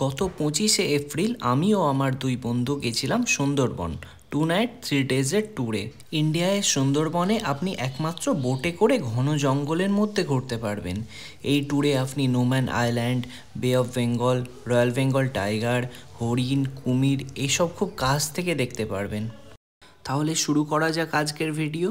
গত 25শে এপ্রিল আমি ও আমার দুই বন্ধু গেছিলাম সুন্দরবন 2 নাইট 3 ডেজের ট্যুরে। ইন্ডিয়ায় সুন্দরবনে আপনি একমাত্র বোটে করে ঘন জঙ্গলের মধ্যে ঘুরতে পারবেন। এই ট্যুরে আপনি নোম্যান আইল্যান্ড, বে of Bengal, royal Bengal tiger, হরিণ, কুমির এসব খুব কাছ থেকে দেখতে পারবেন। তাহলে শুরু করা যাক আজকের ভিডিও।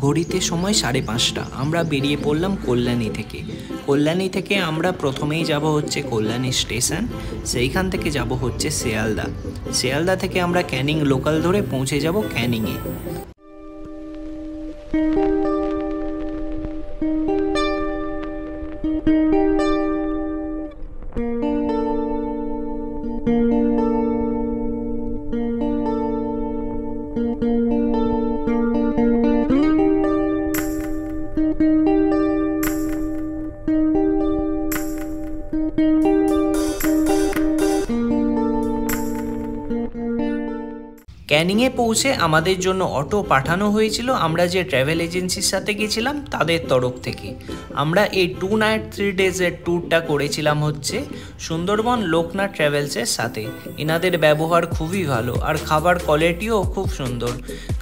ঘড়িতে সময় 5:30। আমরা বেরিয়ে পড়লাম কল্যাণী থেকে আমরা প্রথমেই যাব হচ্ছে কল্যাণী স্টেশন, সেইখান থেকে যাব হচ্ছে শিয়ালদা থেকে আমরা ক্যানিং লোকাল ধরে পৌঁছে যাব ক্যানিংয়ে। ক্যানিংয়ে পৌঁছে আমাদের জন্য অটো পাঠানো হয়েছিল আমরা যে ট্র্যাভেল এজেন্সির সাথে গেছিলাম তাদের তরফ থেকে। আমরা এই 2 নাইট 3 ডেজের ট্যুরটা করেছিলাম হচ্ছে সুন্দরবন লোকনাথ ট্র্যাভেলসের সাথে। এনাদের ব্যবহার খুবই ভালো আর খাবার কোয়ালিটিও খুব সুন্দর।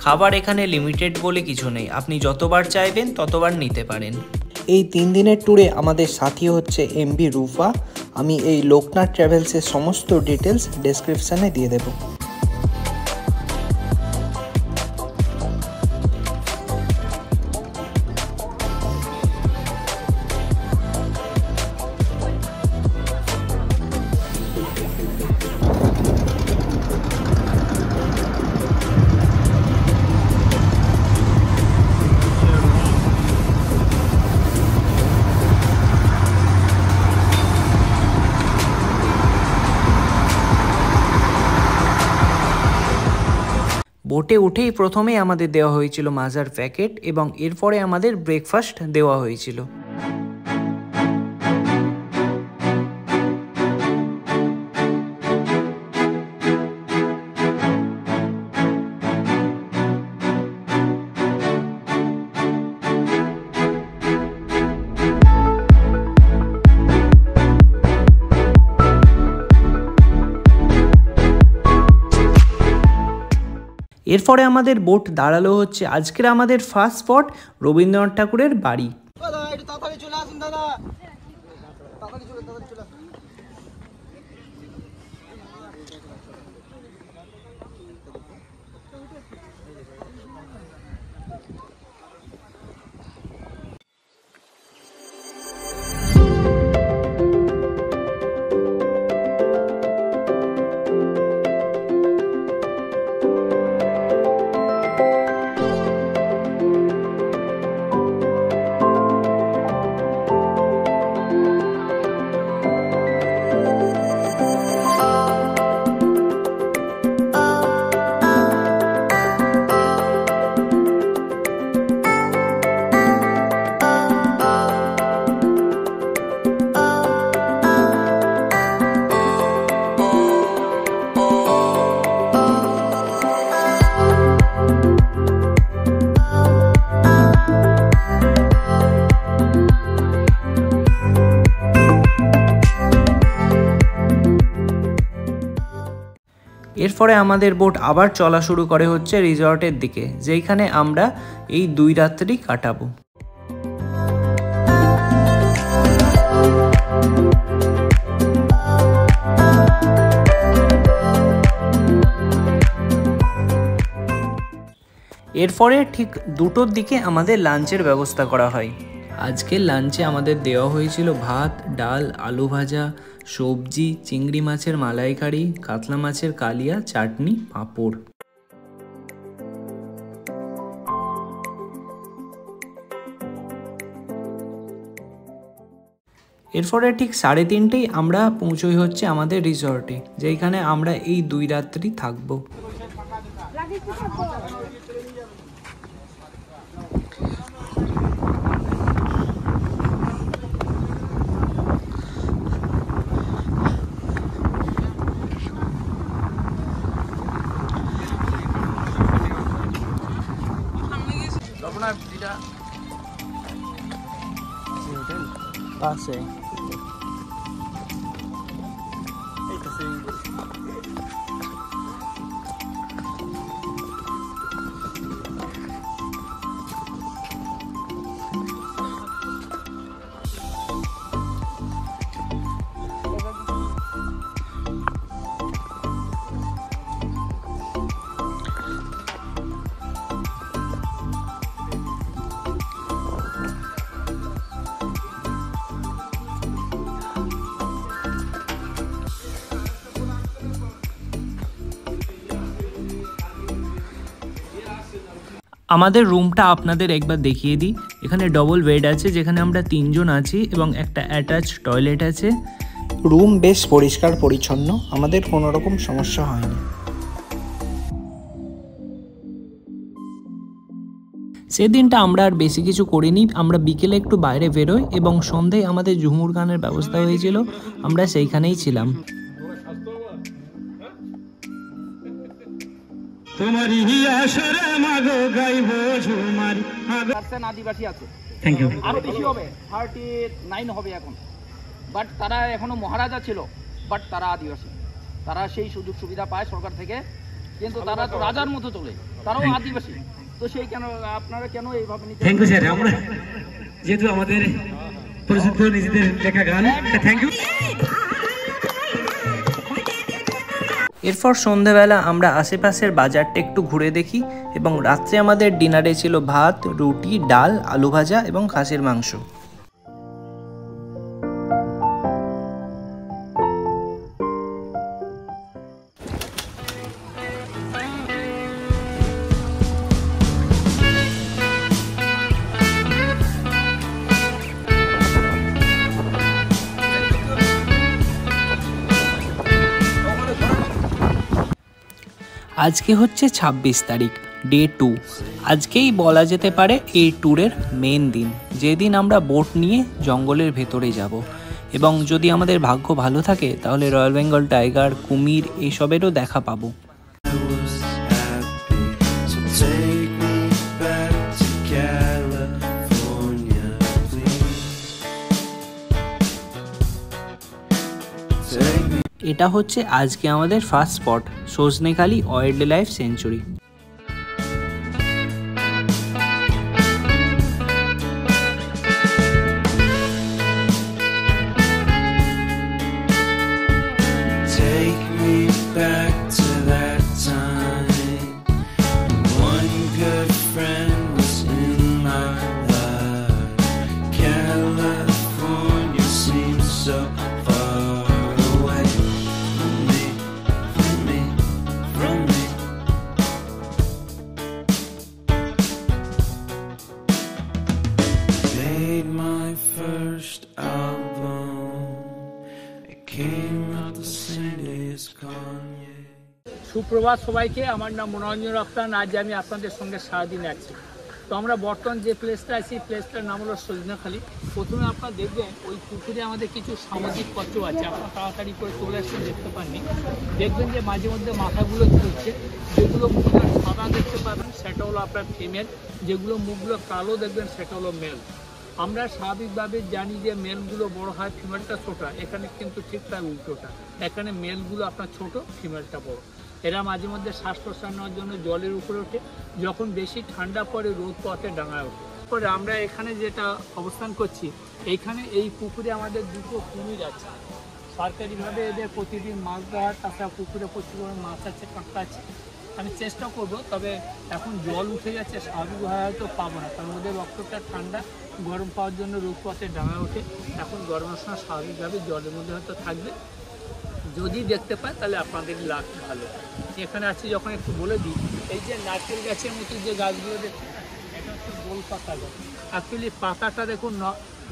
খাবার এখানে লিমিটেড বলে কিছু নেই, আপনি যতবার চাইবেন ততবার নিতে পারেন। এই 3 দিনের ট্যুরে আমাদের সাথী হচ্ছে এমবি রুফা। আমি এই লোকনাথ ট্র্যাভেলসের সমস্ত ডিটেলস ডেসক্রিপশানে দিয়ে দেবো। বোটে উঠেই প্রথমে আমাদের দেওয়া হয়েছিল মাজার প্যাকেট এবং এরপরে আমাদের ব্রেকফাস্ট দেওয়া হয়েছিল। এরপরে আমাদের বোট দাঁড়ালো হচ্ছে আজকের আমাদের ফার্স্ট স্পট রবীন্দ্রনাথ ঠাকুরের বাড়ি। এরপরে আমাদের বোট আবার চলা শুরু করে হচ্ছে রিসর্টের দিকে, যেখানে আমরা এই 2 রাত্রি কাটাবো। এরপরে ঠিক 2টোর দিকে আমাদের লাঞ্চের ব্যবস্থা করা হয়। আজকের লাঞ্চে আমাদের দেওয়া হয়েছিল ভাত, ডাল, আলু ভাজা, সবজি, চিংড়ি মাছের মালাইকারি, কাতলা মাছের কালিয়া, চাটনি, পাঁপড়। এরপরে ঠিক 3:30 আমরা পৌঁছই হচ্ছে আমাদের রিসর্টে, যেখানে আমরা এই 2 রাত্রি থাকবো। পাশে আমাদের রুমটা আপনাদের একবার দেখিয়ে দিই। এখানে ডবল বেড আছে যেখানে আমরা 3 জন আছি এবং একটা অ্যাটাচ টয়লেট আছে। রুম বেশ পরিষ্কার পরিচ্ছন্ন, আমাদের কোনো রকম সমস্যা হয়নি। সেদিনটা আমরা আর বেশি কিছু করিনি, আমরা বিকেলে একটু বাইরে বেরোই এবং সন্ধ্যায় আমাদের ঝুমুর গানের ব্যবস্থা হয়েছিল, আমরা সেইখানেই ছিলাম। তোমারই আসরে মাগো গাইব ঝুমারি পার্সেন্ট আদিবাসী আছে। Thank you. আরো বেশি হবে, 39 হবে এখন। বাট তারা এখনো মহারাজা ছিল, বাট তারা আদিবাসী, তারা সেই সুযোগ সুবিধা পায় সরকার থেকে, কিন্তু তারা তো রাজার মতো চলে, তারাও আদিবাসী। তো সেই কেন আপনারা কেন এইভাবে নিতে? Thank you sir. আমরা যেহেতু আমাদের পরিচিত নিজেদের লেখা গান, থ্যাংক ইউ। এরপর সন্ধেবেলা আমরা আশেপাশের বাজারটা একটু ঘুরে দেখি এবং রাত্রে আমাদের ডিনারে ছিল ভাত, রুটি, ডাল, আলু ভাজা এবং খাসির মাংস। আজকে হচ্ছে 26 তারিখ, ডে 2। আজকেই বলা যেতে পারে এই ট্যুরের মেন দিন, যেদিন আমরা বোট নিয়ে জঙ্গলের ভেতরে যাব এবং যদি আমাদের ভাগ্য ভালো থাকে তাহলে রয়্যাল বেঙ্গল টাইগার, কুমির এইসবেরও দেখা পাবো। এটা হচ্ছে আজকে আমাদের first spot, Sajnekhali wild life century. সুপ্রভাত সবাইকে, আমার নাম মনোরঞ্জন রপ্তান। আজ আমি আপনাদের সঙ্গে সারাদিন আছি। তো আমরা বর্তমান যে প্লেসটা আছি, প্লেসটার নাম হলো সজনেখালি। প্রথমে আপনারা দেখবেন ওই পুকুরে আমাদের কিছু সামাজিক পত্র আছে, আপনারা তাড়াতাড়ি করে চলে আসতে দেখতে পাননি। দেখবেন যে মাঝে মধ্যে মাথাগুলো তুলছে, যেগুলো মুখটা সাদা দেখতে পাবেন সেটা হলো আপনার ফিমেল, যেগুলো মুখগুলো কালো দেখবেন সেটা হলো মেল। আমরা স্বাভাবিকভাবে জানি যে মেলগুলো বড় হয়, ফিমেলটা ছোট। এখানে কিন্তু ঠিক তার উল্টোটা, এখানে মেলগুলো আপনার ছোট, ফিমেলটা বড়। এরা মাঝে মধ্যে শ্বাস প্রশ্বাস নেওয়ার জন্য জলের উপরে ওঠে, যখন বেশি ঠান্ডা পড়ে রোদ পথে ডাঙায় ওঠে। পরে আমরা এখানে যেটা অবস্থান করছি, এইখানে এই পুকুরে আমাদের দুটো কুমির আছে। সরকারিভাবে এদের প্রতিদিন মাছ দেওয়া হয়, তাছাড়া পুকুরে প্রচুর মাছ আছে, কাঁকড়া আছে। আমি চেষ্টা করব, তবে এখন জল উঠে যাচ্ছে, স্বাভাবিকভাবে হয়তো পাবো না, কারণ ওদের রক্তটা ঠান্ডা, গরম পাওয়ার জন্য রোদ পথে ডাঙায় ওঠে। এখন গরমের সময় স্বাভাবিকভাবে জলের মধ্যে হয়তো থাকবে, যদি দেখতে পাই তাহলে আপনাদের লাভ ভালো। এখানে আছি যখন একটু বলে দিই, এই যে নারকেল গাছের মতো যে গাছগুলো দেখুন, এটা হচ্ছে গোল পাতা গাছ। অ্যাকচুয়ালি পাতাটা দেখুন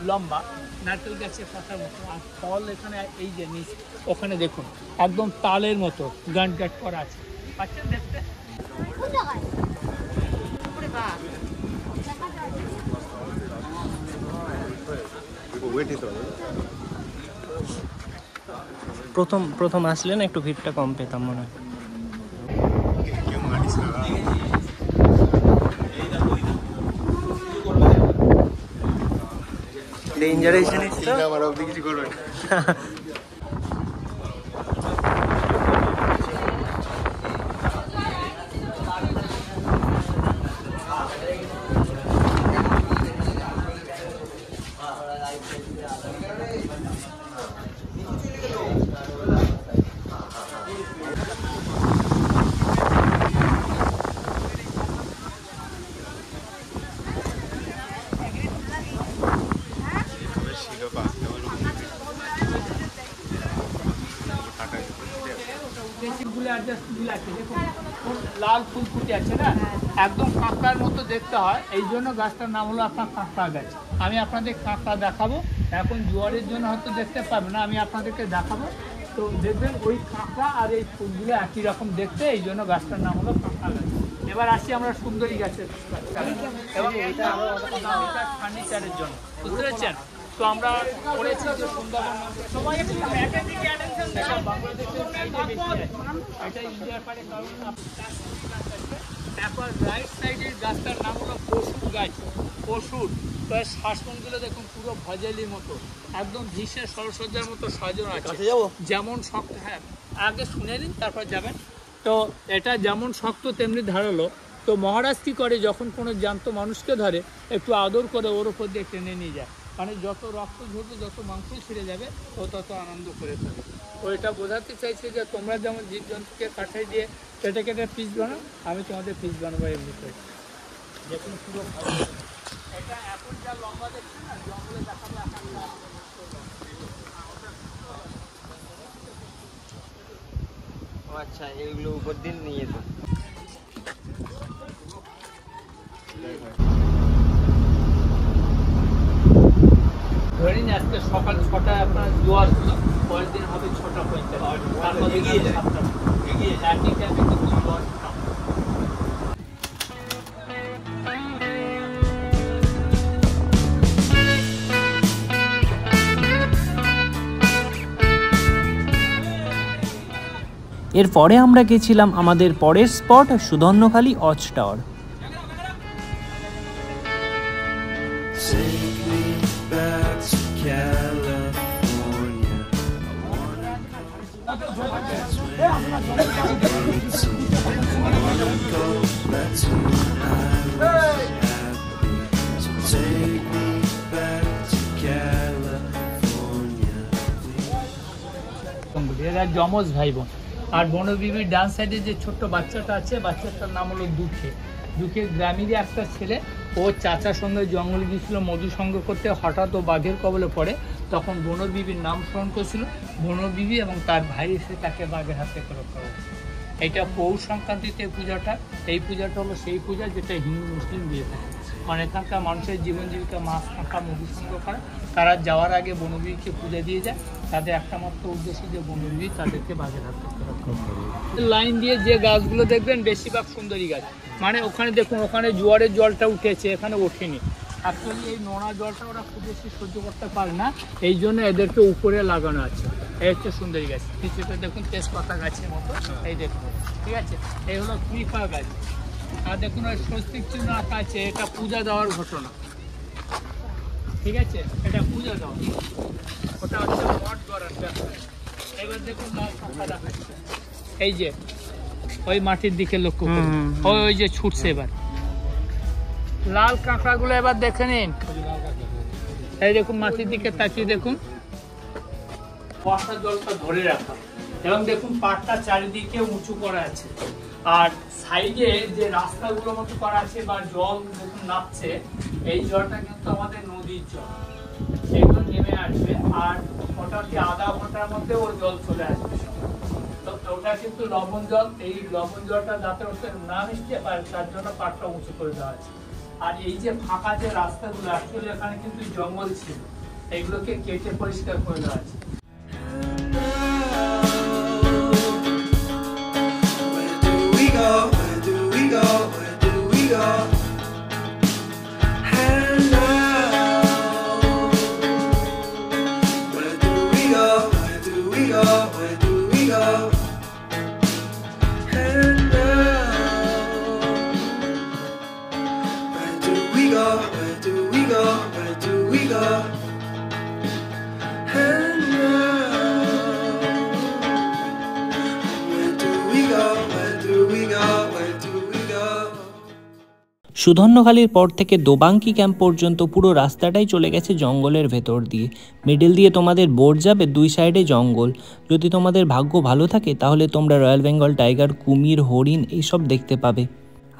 লম্বা, নারকেল গাছের পাতার মতো, আর ফল এখানে এই যে নিচ ওখানে দেখুন একদম তালের মতো গান গাট করা আছে। পাচ্ছেন দেখতে? প্রথম আসলে না একটু ভিড়টা কম পেতাম মনে হয়। ডেঞ্জারাস জিনিস তো, আমার অবধি কিছু করবে না। ফুলে ফুল আছে দেখুন, লাল ফুল ফুটে আছে না, একদম কাঁকড়ার মতো দেখতে হয়, এই জন্য গাছটার নাম হলো আপনার কাঁকড়া গাছ। আমি আপনাদের কাঁকড়া দেখাবো, এখন জোয়ারের জন্য হয়তো দেখতে পাবেন না, আমি আপনাদেরকে দেখাবো। তো দেখবেন ওই কাঁকড়া আর এই ফুলগুলো একই রকম দেখতে, এই জন্য গাছটার নাম হলো কাঁকড়া গাছ। এবার আসি আমরা সুন্দরী গাছের, এবং এটা ফার্নিচারের জন্য, বুঝতে পেরেছেন? তো আমরা করেছি যে সুন্দরবন বাংলাদেশের এটা ইন্ডিয়ার পারে, কারণ তারপর রাইট সাইডের গাছটার নাম হলো পশুর গাছ, পশুর। তো শ্বাসমনগুলো দেখুন পুরো ভজেলির মতো, একদম ভীষণ সরসজ্জার মতো সাজানো আছে, যেমন শক্ত। হ্যাঁ, আগে শুনে নিন তারপর যাবেন। তো এটা যেমন শক্ত তেমনি ধারালো। তো মহারাজ কী করে, যখন কোনো জ্যান্ত মানুষকে ধরে একটু আদর করে ওর উপর দিয়ে টেনে নিয়ে যায়, মানে যত রক্ত ঝরবে, যত মাংস ছিঁড়ে যাবে, ও তত আনন্দ করে থাকে। ও এটা বোঝাতে চাইছে যে তোমরা যেমন জীবজন্তুকে কাঠাই দিয়ে কেটে কেটে পিস বানাও, আমি তোমাদের পিস বানাবো এমনি করে। দেখুন পুরো এটা এখন যা লম্বা দেখছে না, জঙ্গলে দেখাবো আচ্ছা, এগুলো উপর দিন নিয়ে যেত। ধরে নিন আজকে সকাল 6টায় আপনার জোয়ার ছিল, পরের দিন হবে 6:45, তারপর এগিয়ে যায়, একই টাইমে কিন্তু জোয়ার। এরপরে আমরা গেছিলাম আমাদের পরের স্পট সুধন্যখালি ওয়াচ টাওয়ার। এরা যমজ ভাই বোন। আর বনবিবির ডান সাইডে যে ছোট্ট বাচ্চাটা আছে, বাচ্চাটার নাম হলো দুঃখে। দুঃখের গ্রামেরই একটা ছেলে, ও চাচার সঙ্গে জঙ্গলে গিয়েছিল মধু সংগ্রহ করতে, হঠাৎ ও বাঘের কবলে পড়ে, তখন বনবিবির নাম স্মরণ করেছিল, বনবিবি এবং তার ভাই এসে তাকে বাঘের হাত থেকে রক্ষা করে। এটা পৌষ সংক্রান্তিতে পূজাটা, এই পূজাটা হলো সেই পূজা যেটা হিন্দু মুসলিম দিয়ে থাকে। মানে এখানকার মানুষের জীবন জীবিকা মাছ কাঁকড়া মধু সংগ্রহ করে, তারা যাওয়ার আগে বনবিবিকে পূজা দিয়ে যায়, তাদের একটা মাত্র উদ্দেশ্য যে বনবিবি তাদেরকে বাঘের হাত থেকে রক্ষা করে। লাইন দিয়ে যে গাছগুলো দেখবেন বেশিরভাগ সুন্দরী গাছ, মানে ওখানে দেখুন, ওখানে জোয়ারের জলটা উঠেছে, এখানে ওঠেনি। অ্যাকচুয়ালি এই নোনা জলটা ওরা খুব বেশি সহ্য করতে পারে না, এই জন্য এদেরকে উপরে লাগানো আছে। এই হচ্ছে সুন্দরী গাছ, কিছুটা দেখুন তেজপাতা গাছের মতো, এই দেখুন, ঠিক আছে। এই হলো কৃপা গাছ, আর দেখুন ওই স্বস্তিক চিহ্ন আঁকা আছে, এটা পূজা দেওয়ার ঘটনা, ঠিক আছে, এটা পূজা দেওয়া, ওটা হচ্ছে মঠ গড়ার ব্যাপার। এবার দেখুন লাল কাঁকড়া দেখাচ্ছে, এই যে ওই মাটির দিকে লক্ষ্য করুন, ওই যে ছুটছে। এবার লাল কাঁকড়াগুলো এবার দেখে নিন, এই দেখুন মাটির দিকে তাকিয়ে দেখুন, বর্ষা জলটা ধরে রাখা, এবং দেখুন পাড়টা চারিদিকে উঁচু করা আছে, আর সাইডে যে রাস্তাগুলো মতো করা আছে বা জল দেখুন নামছে, এই জলটা কিন্তু আমাদের নদীর জল, এগুলো নেমে আসবে, আর মোটামুটি আধা ঘন্টার মধ্যে ওর জল চলে আসবে। তো ওটা কিন্তু লবণ জল, এই লবণ জলটা যাতে ওতে না মিশতে পারে তার জন্য পাড়টা উঁচু করে দেওয়া আছে। আর এই যে ফাঁকা যে রাস্তাগুলো, আসলে এখানে কিন্তু জঙ্গল ছিল, এগুলোকে কেটে পরিষ্কার করে দেওয়া আছে। সুধন্যখালির পর থেকে দোবাঙ্কি ক্যাম্প পর্যন্ত পুরো রাস্তাটাই চলে গেছে জঙ্গলের ভেতর দিয়ে। মিডল দিয়ে তোমাদের বোট যাবে, দুই সাইডে জঙ্গল। যদি তোমাদের ভাগ্য ভালো থাকে তাহলে তোমরা রয়্যাল বেঙ্গল টাইগার, কুমির, হরিণ এইসব দেখতে পাবে।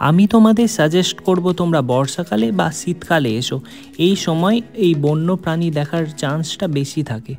আমি তোমাদের সাজেস্ট করব তোমরা বর্ষাকালে বা শীতকালে এসো, এই সময় এই বন্য প্রাণী দেখার চান্সটা বেশি থাকে।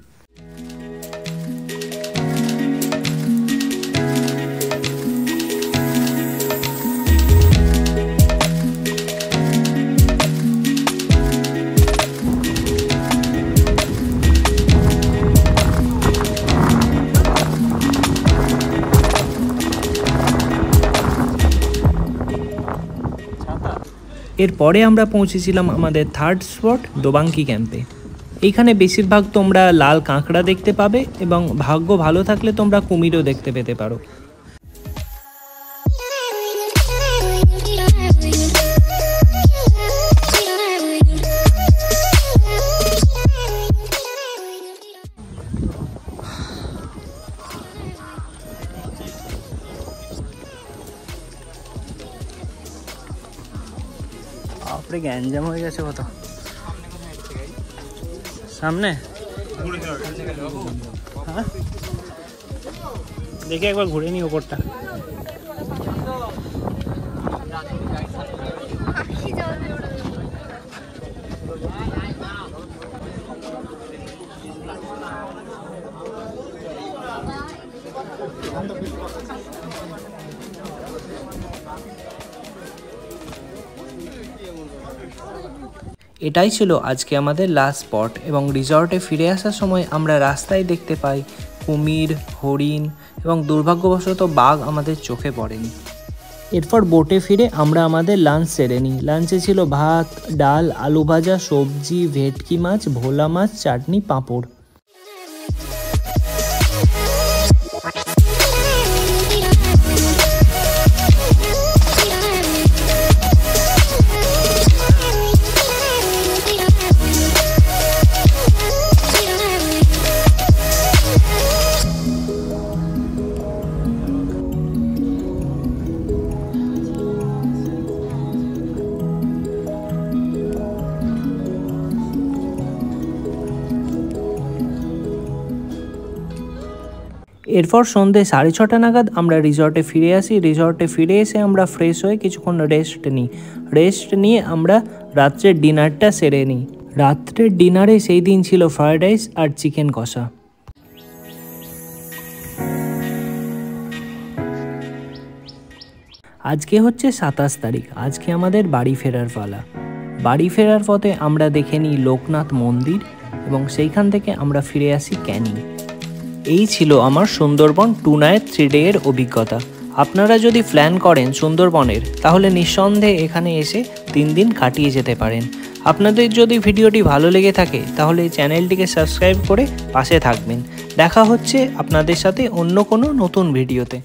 এরপরে আমরা পৌঁছেছিলাম আমাদের থার্ড স্পট দোবাঙ্কি ক্যাম্পে। এইখানে বেশিরভাগ তোমরা লাল কাঁকড়া দেখতে পাবে এবং ভাগ্য ভালো থাকলে তোমরা কুমিরও দেখতে পেতে পারো। আপনি গ্যাঞ্জাম হয়ে গেছে কত সামনে। হ্যাঁ দেখি একবার ঘুরে নি ওপরটা। এটাই ছিল আজকে আমাদের লাস্ট স্পট এবং রিসর্টে ফিরে আসার সময় আমরা রাস্তায় দেখতে পাই কুমির, হরিণ এবং দুর্ভাগ্যবশত বাঘ আমাদের চোখে পড়েনি। এরপর বোটে ফিরে আমরা আমাদের লাঞ্চ সেরে নিই। লাঞ্চে ছিল ভাত, ডাল, আলু ভাজা, সবজি, ভেটকি মাছ, ভোলা মাছ, চাটনি, পাঁপড়। এরপর সন্ধ্যে 6:30 নাগাদ আমরা রিসর্টে ফিরে আসি। রিসর্টে ফিরে এসে আমরা ফ্রেশ হয়ে কিছুক্ষণ রেস্ট নিয়ে আমরা রাত্রের ডিনারটা সেরে নিই। রাত্রের ডিনারে সেই দিন ছিল ফ্রায়েড রাইস আর চিকেন কষা। আজকে হচ্ছে 27 তারিখ। আজকে আমাদের বাড়ি ফেরার পালা। বাড়ি ফেরার পথে আমরা দেখে নিই লোকনাথ মন্দির এবং সেইখান থেকে আমরা ফিরে আসি ক্যানিং। এই ছিল আমার সুন্দরবন 2 নাইট 3 ডে এর অভিজ্ঞতা। আপনারা যদি প্ল্যান করেন সুন্দরবনের তাহলে নিঃসন্দেহে এখানে এসে 3 দিন কাটিয়ে যেতে পারেন। আপনাদের যদি ভিডিওটি ভালো লেগে থাকে তাহলে চ্যানেলটিকে সাবস্ক্রাইব করে পাশে থাকবেন। দেখা হচ্ছে আপনাদের সাথে অন্য কোনো নতুন ভিডিওতে।